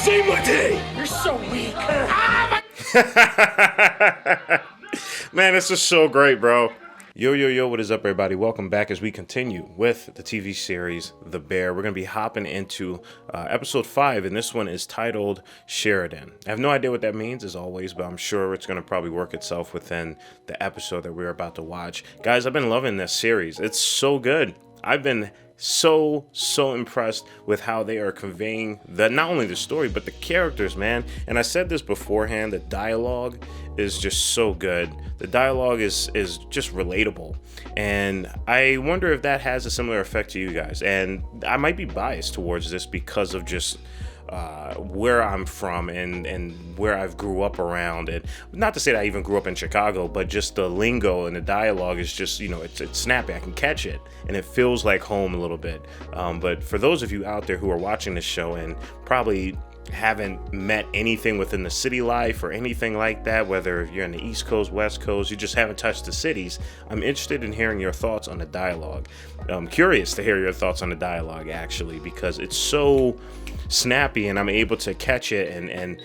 You're so weak. Man, this is so great, bro. Yo, what is up, everybody? Welcome back as we continue with the TV series The Bear. We're going to be hopping into episode 5, and this one is titled Sheridan. I have no idea what that means, as always, but I'm sure it's going to probably work itself within the episode that we're about to watch. Guys, I've been loving this series. It's so good. I've been so impressed with how they are conveying not only the story, but the characters, man. And I said this beforehand, the dialogue is just so good. The dialogue is just relatable. And I wonder if that has a similar effect to you guys. And I might be biased towards this because of just where I'm from and where I've grew up around. And not to say that I even grew up in Chicago, but just the lingo and the dialogue is just, it's snappy. I can catch it and it feels like home a little bit. But for those of you out there who are watching this show and probably haven't met anything within the city life or anything like that, whether you're in the East Coast, West Coast, you just haven't touched the cities, I'm interested in hearing your thoughts on the dialogue. I'm curious to hear your thoughts on the dialogue, actually, because it's so snappy and I'm able to catch it and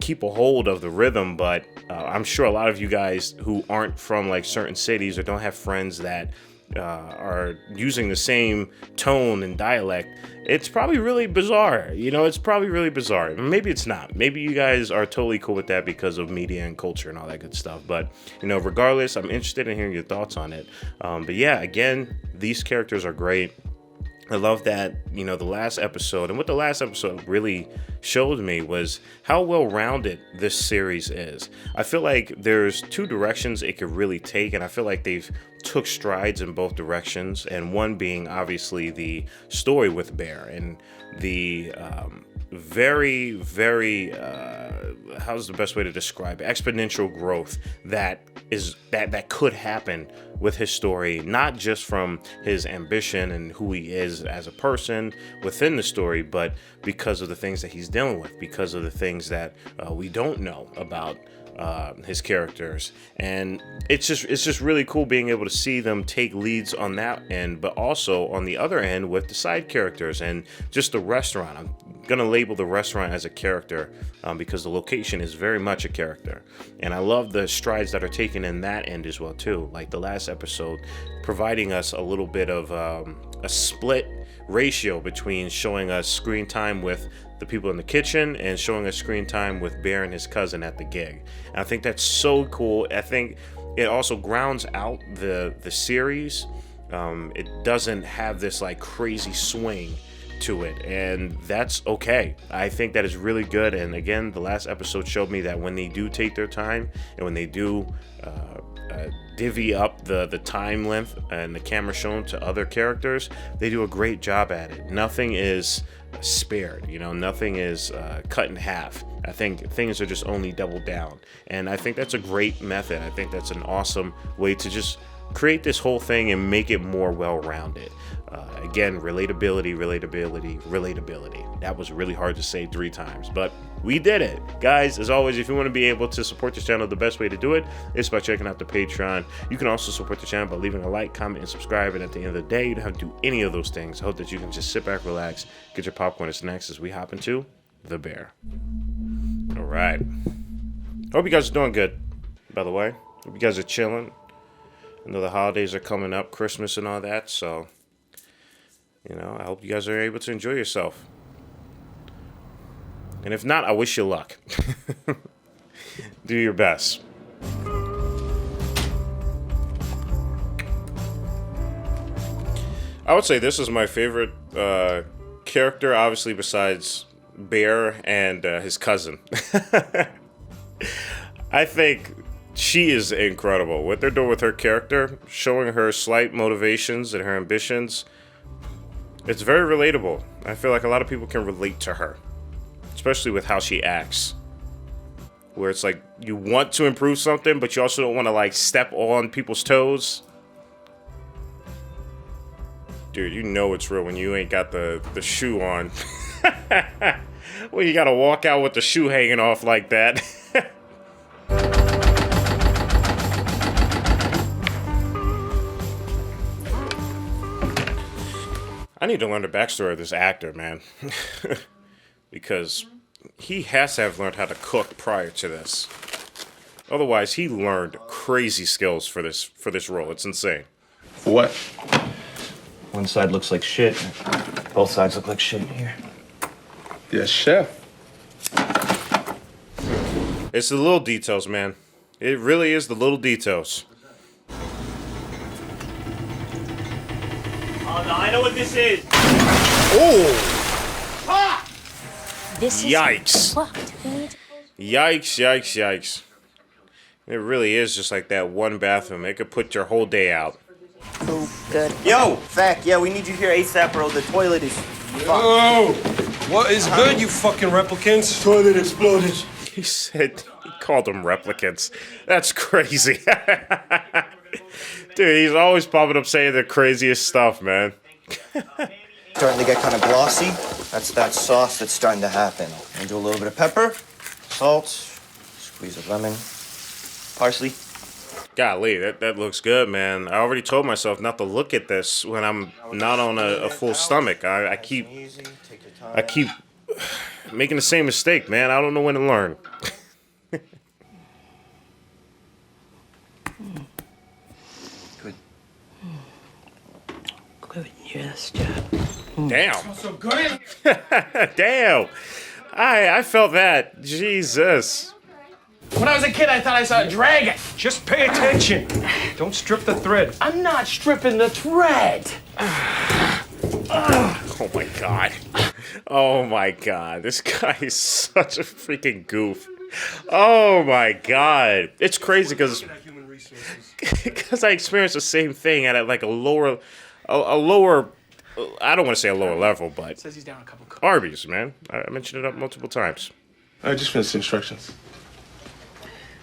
keep a hold of the rhythm. But I'm sure a lot of you guys who aren't from like certain cities or don't have friends that are using the same tone and dialect, it's probably really bizarre. It's probably really bizarre. Maybe it's not. Maybe you guys are totally cool with that because of media and culture and all that good stuff. But, regardless, I'm interested in hearing your thoughts on it. But yeah, again, these characters are great. I love that, the last episode, and what the last episode really showed me was how well-rounded this series is. I feel like there's two directions it could really take, and I feel like they've took strides in both directions, and one being obviously the story with Bear and the very how's the best way to describe it? Exponential growth that could happen with his story, not just from his ambition and who he is as a person within the story, but because of the things that he's dealing with, because of the things that we don't know about his characters. And it's just really cool being able to see them take leads on that end, but also on the other end with the side characters and just the restaurant. I'm gonna label the restaurant as a character because the location is very much a character, and I love the strides that are taken in that end as well too. Like the last episode providing us a little bit of a split ratio between showing us screen time with the people in the kitchen and showing us screen time with Bear and his cousin at the gig. And I think that's so cool. I think it also grounds out the series. It doesn't have this like crazy swing to it, and that's okay. I think that is really good. And again, the last episode showed me that when they do take their time and when they do divvy up the time length and the camera shown to other characters, they do a great job at it. Nothing is spared, nothing is cut in half. I think things are just only doubled down, and I think that's a great method. I think that's an awesome way to just create this whole thing and make it more well-rounded. Again, relatability. That was really hard to say 3 times, but we did it. Guys, as always, if you want to be able to support this channel, the best way to do it is by checking out the Patreon. You can also support the channel by leaving a like, comment, and subscribe. And at the end of the day, you don't have to do any of those things. I hope that you can just sit back, relax, get your popcorn and snacks as we hop into The Bear. All right. Hope you guys are doing good, by the way. Hope you guys are chilling. I know the holidays are coming up, Christmas and all that, so I hope you guys are able to enjoy yourself. And if not, I wish you luck. Do your best. I would say this is my favorite character, obviously, besides Bear and his cousin. I think she is incredible. What they're doing with her character, showing her slight motivations and her ambitions, it's very relatable. I feel like a lot of people can relate to her, especially with how she acts. Where it's like you want to improve something, but you also don't want to like step on people's toes. Dude, you know it's real when you ain't got the shoe on. Well, you gotta walk out with the shoe hanging off like that. I need to learn the backstory of this actor, man. Because he has to have learned how to cook prior to this. Otherwise, he learned crazy skills for this role. It's insane. What? One side looks like shit. Both sides look like shit in here. Yes, chef. It's the little details, man. It really is the little details. Oh, no, I know what this is. Oh! Ah! This is Yikes. fucked. Yikes, yikes, yikes. It really is just like that one bathroom. It could put your whole day out. Oh, good. Yo, Fac, yeah, we need you here ASAP, bro. The toilet is fucked. Oh! What is good, you fucking replicants? Toilet exploded. He said, he called them replicants. That's crazy. Dude, he's always popping up saying the craziest stuff, man. Starting to get kind of glossy. That's that sauce that's starting to happen. And do a little bit of pepper, salt, squeeze of lemon, parsley. Golly, that looks good, man. I already told myself not to look at this when I'm not on a full stomach. I keep making the same mistake, man. I don't know when to learn. Good. Good, yes, Jeff. Damn. So good. Damn. I felt that. Jesus. When I was a kid, I thought I saw a dragon. Just pay attention. Don't strip the thread. I'm not stripping the thread. Oh my god. Oh my god. This guy is such a freaking goof. Oh my god. It's crazy because I experienced the same thing at like a lower I don't want to say a lower level, but Says he's down a couple. Arby's, man. I mentioned it up multiple times. I just finished the instructions.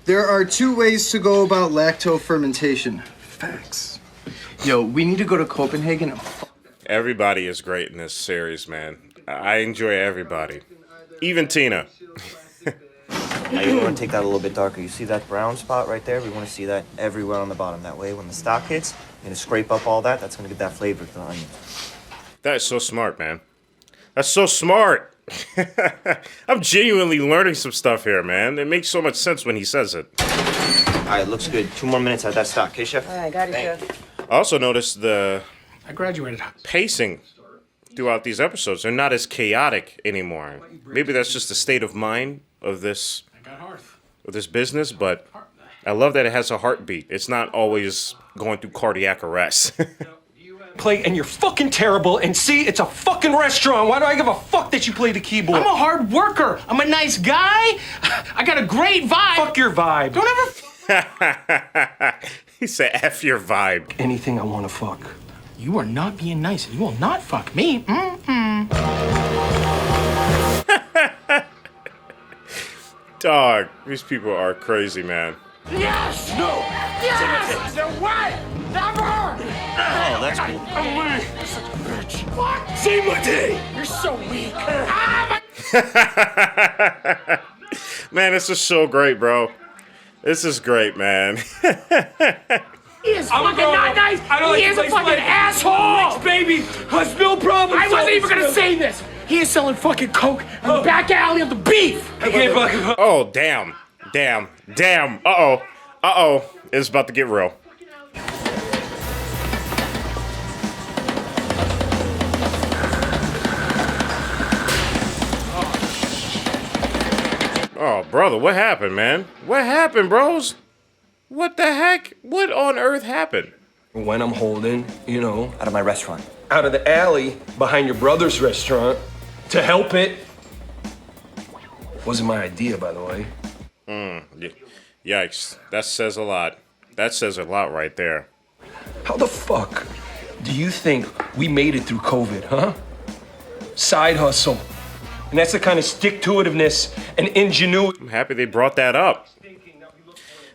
There are 2 ways to go about lacto fermentation. Facts. Yo, we need to go to Copenhagen and Everybody is great in this series, man. I enjoy everybody. Even Tina. Now you want to take that a little bit darker. You see that brown spot right there? We want to see that everywhere on the bottom. That way, when the stock hits, you're going to scrape up all that. That's going to get that flavor to the onion. That is so smart, man. That's so smart. I'm genuinely learning some stuff here, man. It makes so much sense when he says it. All right, looks good. 2 more minutes at that stock, okay, chef? I got it, Jeff. I also noticed the I graduated. pacing throughout these episodes. They're not as chaotic anymore. Maybe that's just the state of mind of this business, but I love that it has a heartbeat. It's not always going through cardiac arrest. Play and you're fucking terrible. And see, it's a fucking restaurant. Why do I give a fuck that you play the keyboard? I'm a hard worker. I'm a nice guy. I got a great vibe. Fuck your vibe. Don't ever. He said, F your vibe. Anything I want to fuck. You are not being nice, and you will not fuck me. Dog, these people are crazy, man. Yes! No! Yes! The what? Never! Oh, that's cool. I'm weak. You're such a bitch. What? Timothy! You're so weak. Man, this is so great, bro. This is great, man. He is fucking not nice. He is a fucking asshole. Baby, let's build problems. I wasn't even gonna say this. He is selling fucking coke in the back alley of the beef. Oh, damn. Damn. Damn. Uh-oh. Uh-oh. It's about to get real. Oh, brother, what happened, man? What happened, bros? What the heck? What on earth happened? When I'm holding, you know, Out of my restaurant. out of the alley behind your brother's restaurant to help it. Wasn't my idea, by the way. Yikes. That says a lot. That says a lot right there. How the fuck do you think we made it through COVID, huh? Side hustle. And that's the kind of stick-to-itiveness and ingenuity. I'm happy they brought that up.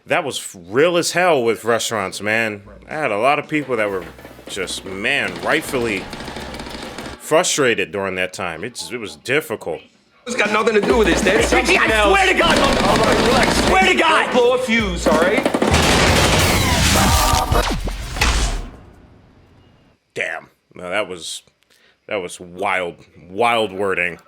That was real as hell with restaurants, man. I had a lot of people that were just, man, rightfully frustrated during that time. It was difficult. It's got nothing to do with this. That's something I else. swear to God, All right, relax. Swear to God. Don't blow a fuse, all right? Damn. No, that was wild wording.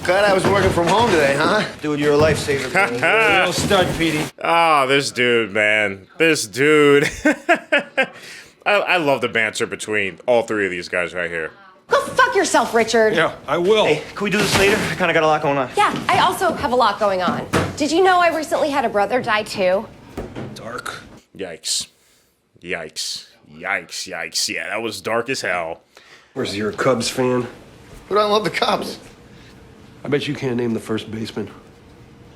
Glad I was working from home today, huh? Dude, you're a lifesaver. Real stud, Petey. Oh, this dude, man. This dude. I love the banter between all three of these guys right here. Go fuck yourself, Richard. Yeah, I will. Hey, can we do this later? I kind of got a lot going on. Yeah, I also have a lot going on. Did you know I recently had a brother die too? Dark. Yikes. Yikes. Yikes. Yikes. Yeah, that was dark as hell. Where's your Cubs fan? Who don't love the Cubs? I bet you can't name the first baseman.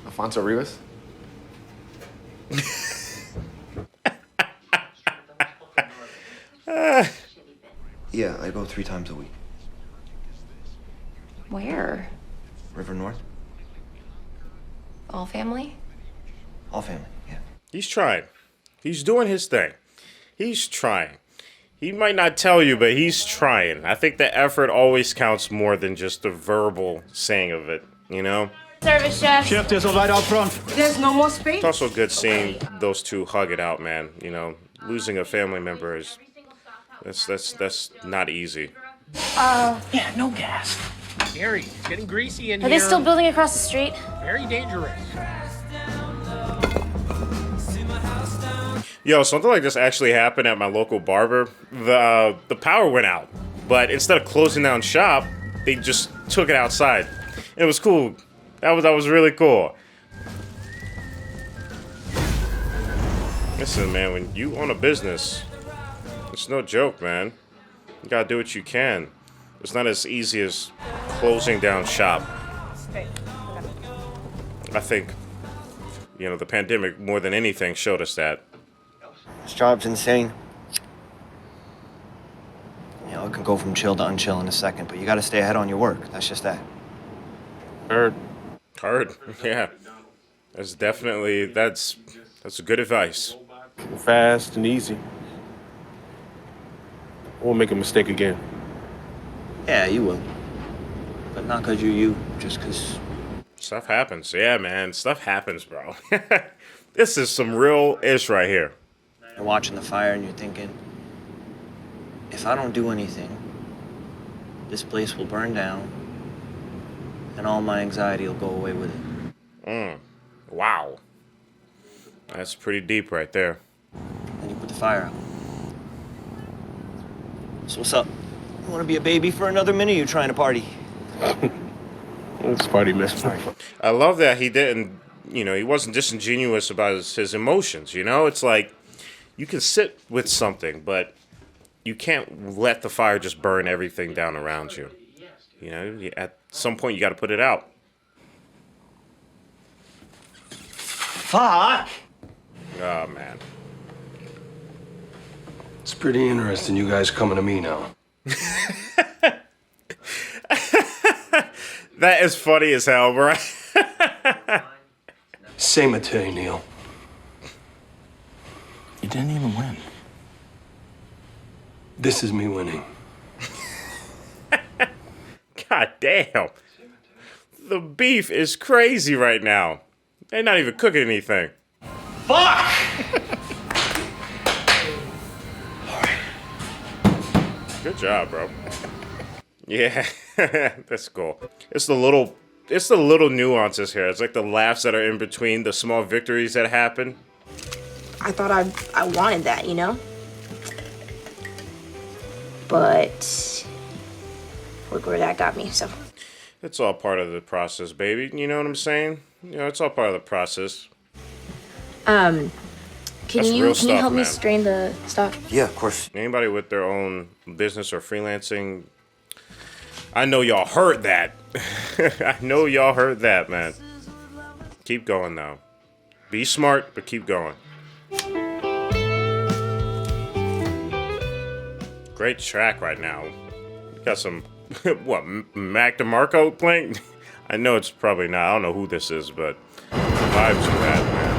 Alfonso Rivas? Yeah, I go 3 times a week. Where? River North. All family? All family, yeah. He's trying. He's doing his thing. He's trying. He might not tell you, but he's trying. I think the effort always counts more than just the verbal saying of it, you know? Service chef. Chef, there's a light out front. There's no more space. It's also good seeing those two hug it out, man. You know, losing a family member is that's not easy. Yeah, no gas. Gary, it's getting greasy in here. Are they still building across the street? Very dangerous. Yo, something like this actually happened at my local barber. The power went out, but instead of closing down shop, they just took it outside. It was cool. That was really cool. Listen, man, when you own a business, it's no joke, man. You gotta do what you can. It's not as easy as closing down shop. I think, you know, the pandemic more than anything showed us that. This job's insane. You know, it can go from chill to unchill in a second, but you gotta stay ahead on your work. That's just that. Heard. Heard, yeah. That's definitely, that's good advice. Fast and easy. I won't make a mistake again. Yeah, you will. But not because you're you, just because... Stuff happens. Yeah, man. Stuff happens, bro. This is some real ish right here. You're watching the fire and you're thinking, if I don't do anything, this place will burn down and all my anxiety will go away with it. Wow. That's pretty deep right there. Then you put the fire out. So what's up? You want to be a baby for another minute or you trying to party? It's party, man. I love that he didn't, you know, he wasn't disingenuous about his emotions, you know? It's like, you can sit with something, but you can't let the fire just burn everything down around you. You know, at some point you got to put it out. Fuck! Oh, man. It's pretty interesting you guys coming to me now. That is funny as hell, bro. Same to you, Neil. You didn't even win. This is me winning. God damn. The beef is crazy right now. They're not even cooking anything. Fuck! Good job, bro. Yeah, that's cool. It's the little nuances here. It's like the laughs that are in between the small victories that happen. I thought I wanted that, you know? But look where that got me, so. It's all part of the process, baby. You know what I'm saying? You know, it's all part of the process. Can That's you real stuff, help me man. strain the stuff? Yeah, of course. Anybody with their own business or freelancing, I know y'all heard that. I know y'all heard that, man. Keep going, though. Be smart, but keep going. Great track right now. Got some, what, Mac DeMarco playing? I know it's probably not. I don't know who this is, but the vibes are bad, man.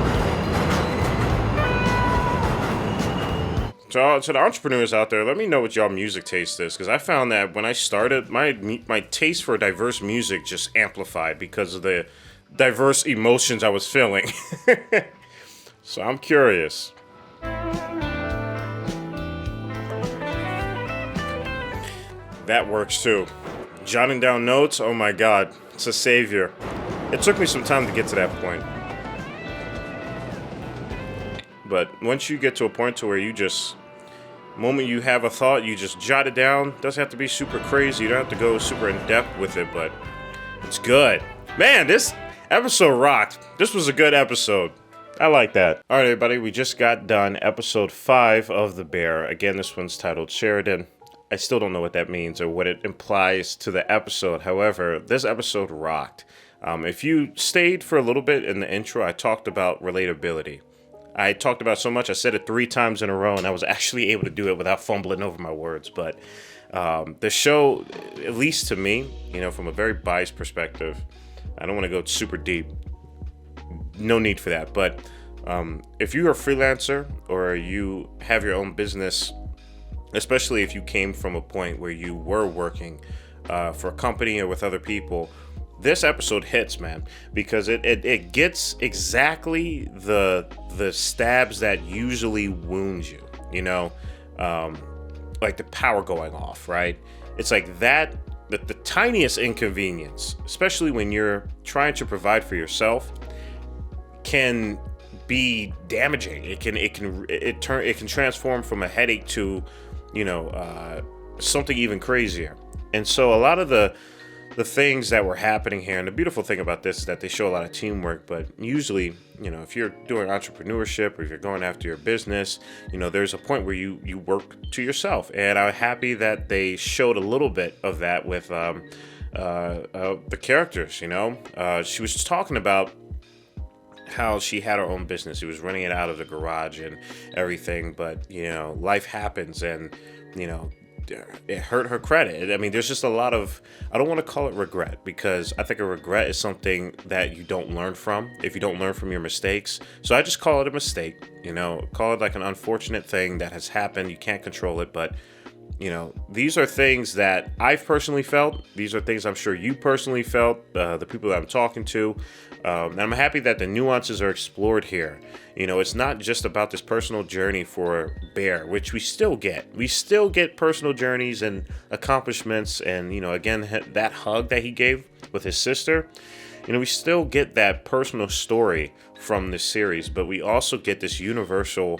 So to the entrepreneurs out there, let me know what y'all music taste is, because I found that when I started, my taste for diverse music just amplified because of the diverse emotions I was feeling. So I'm curious. That works too. Jotting down notes, oh my god. It's a savior. It took me some time to get to that point. But once you get to a point to where you just, moment you have a thought, you just jot it down. Doesn't have to be super crazy. You don't have to go super in depth with it, but it's good. Man, this episode rocked. This was a good episode. I like that. All right, everybody, we just got done episode 5 of The Bear. Again, this one's titled Sheridan. I still don't know what that means or what it implies to the episode. However, this episode rocked. If you stayed for a little bit in the intro, I talked about relatability. I talked about so much, I said it 3 times in a row, and I was actually able to do it without fumbling over my words. But the show, at least to me, from a very biased perspective, I don't want to go super deep. No need for that. But if you're a freelancer or you have your own business, especially if you came from a point where you were working for a company or with other people, this episode hits, man, because it gets exactly the stabs that usually wound you, like the power going off, right? It's like that, the tiniest inconvenience, especially when you're trying to provide for yourself, can be damaging. It can transform from a headache to, something even crazier. And so a lot of the things that were happening here, and the beautiful thing about this is that they show a lot of teamwork, but usually, if you're doing entrepreneurship or if you're going after your business, there's a point where you work to yourself. And I'm happy that they showed a little bit of that with the characters, She was just talking about how she had her own business. She was running it out of the garage and everything, but, life happens and, it hurt her credit. I mean, there's just a lot of, I don't want to call it regret, because I think a regret is something that you don't learn from if you don't learn from your mistakes. So I just call it a mistake, call it like an unfortunate thing that has happened. You can't control it, but these are things that I've personally felt. These are things I'm sure you personally felt, the people that I'm talking to. And I'm happy that the nuances are explored here. It's not just about this personal journey for Bear, which we still get. We still get personal journeys and accomplishments. And, again, that hug that he gave with his sister, we still get that personal story from this series. But we also get this universal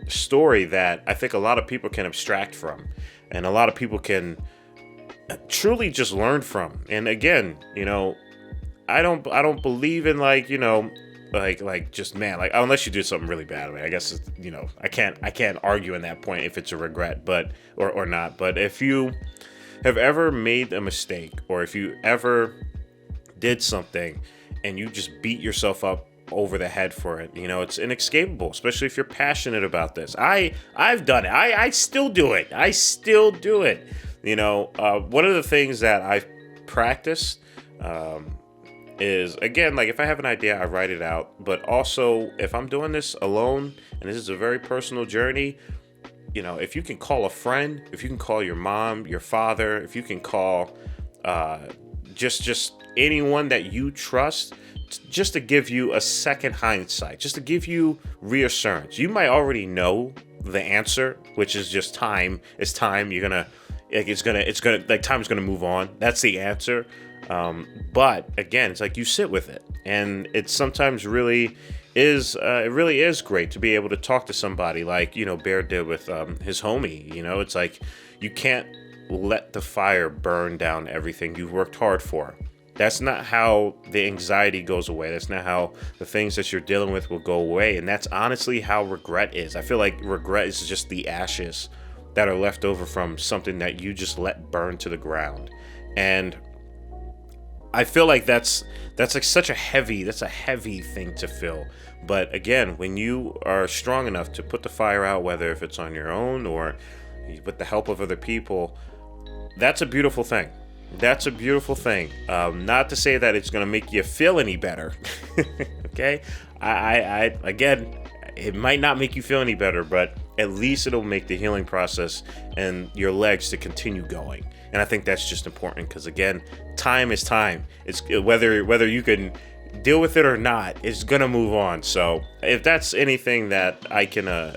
story that I think a lot of people can abstract from, and a lot of people can truly just learn from. And again, I don't believe in like just man, like unless you do something really bad. I mean, I guess I can't argue in that point if it's a regret, but or not. But if you have ever made a mistake, or if you ever did something and you just beat yourself up over the head for it, it's inescapable, especially if you're passionate about this. I've done it. I still do it. One of the things that I've practiced is, again, like if I have an idea, I write it out. But also, if I'm doing this alone and this is a very personal journey, if you can call a friend, if you can call your mom, your father, if you can call just anyone that you trust, just to give you a second hindsight, just to give you reassurance. You might already know the answer, which is just time. It's time. You're gonna, time's gonna move on. That's the answer. But again, it's like you sit with it, and it sometimes really is. It really is great to be able to talk to somebody like Bear did with his homie. It's like you can't let the fire burn down everything you've worked hard for. That's not how the anxiety goes away. That's not how the things that you're dealing with will go away. And that's honestly how regret is. I feel like regret is just the ashes that are left over from something that you just let burn to the ground. And I feel like that's like such a heavy thing to feel. But again, when you are strong enough to put the fire out, whether if it's on your own or with the help of other people, that's a beautiful thing. That's a beautiful thing. Not to say that it's going to make you feel any better. Okay? I again, it might not make you feel any better, but at least it'll make the healing process and your legs to continue going. And I think that's just important because, again, time is time. It's whether you can deal with it or not, it's going to move on. So if that's anything that I can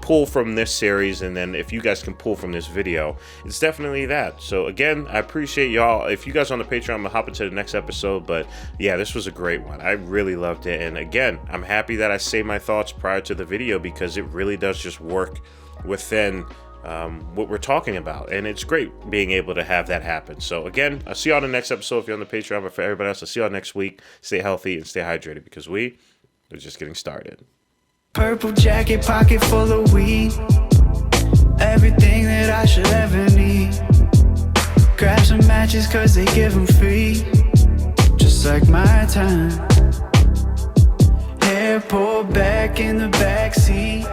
pull from this series, and then if you guys can pull from this video, it's definitely that. So again, I appreciate y'all. If you guys are on the Patreon, I'm gonna hop into the next episode. But yeah, this was a great one. I really loved it. And again, I'm happy that I saved my thoughts prior to the video, because it really does just work within what we're talking about, and it's great being able to have that happen. So again, I'll see y'all in the next episode if you're on the Patreon, but for everybody else, I'll see y'all next week. Stay healthy and stay hydrated, because we are just getting started. Purple jacket, pocket full of weed, everything that I should ever need. Grab some matches cause they give them free, just like my time. Hair pulled back in the backseat.